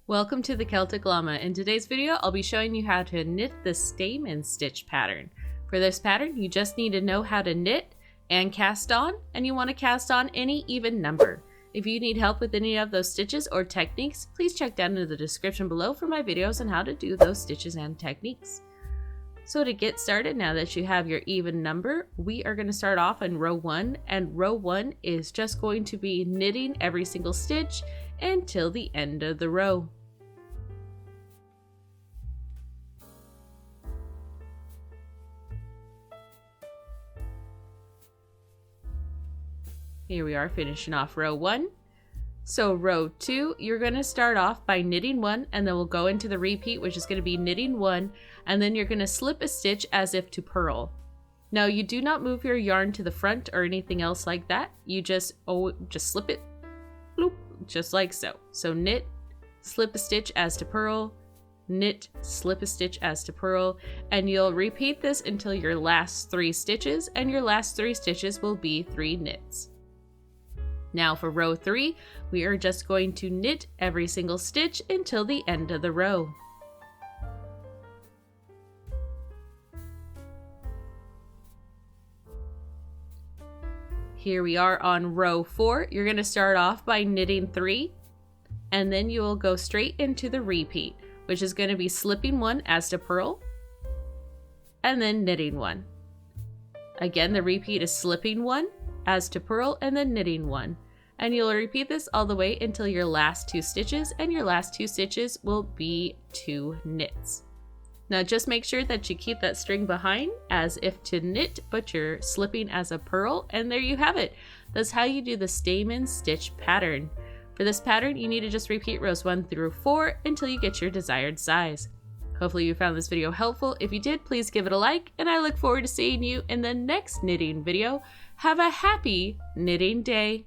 Welcome to the Celtic Llama. In today's video, I'll be showing you how to knit the Stamen stitch pattern. For this pattern, you just need to know how to knit and cast on, and you want to cast on any even number. If you need help with any of those stitches or techniques, please check down in the description below for my videos on how to do those stitches and techniques. So to get started, now that you have your even number, we are going to start off in row 1, and row 1 is just going to be knitting every single stitch until the end of the row. Here we are finishing off row 1. So row 2, you're going to start off by knitting 1, and then we'll go into the repeat, which is going to be knitting 1, and then you're going to slip a stitch as if to purl. Now you do not move your yarn to the front or anything else like that. You just slip it, bloop, just like so. So knit, slip a stitch as to purl, knit, slip a stitch as to purl, and you'll repeat this until your last 3 stitches, and your last 3 stitches will be 3 knits. Now for row 3, we are just going to knit every single stitch until the end of the row. Here we are on row 4. You're going to start off by knitting 3, and then you will go straight into the repeat, which is going to be slipping 1 as to purl, and then knitting 1. Again, the repeat is slipping 1 as to purl, and then knitting 1. And you'll repeat this all the way until your last 2 stitches, and your last 2 stitches will be 2 knits. Now just make sure that you keep that string behind as if to knit, but you're slipping as a purl, and there you have it. That's how you do the Stamen stitch pattern. For this pattern, you need to just repeat rows 1 through 4 until you get your desired size. Hopefully you found this video helpful. If you did, please give it a like, and I look forward to seeing you in the next knitting video. Have a happy knitting day.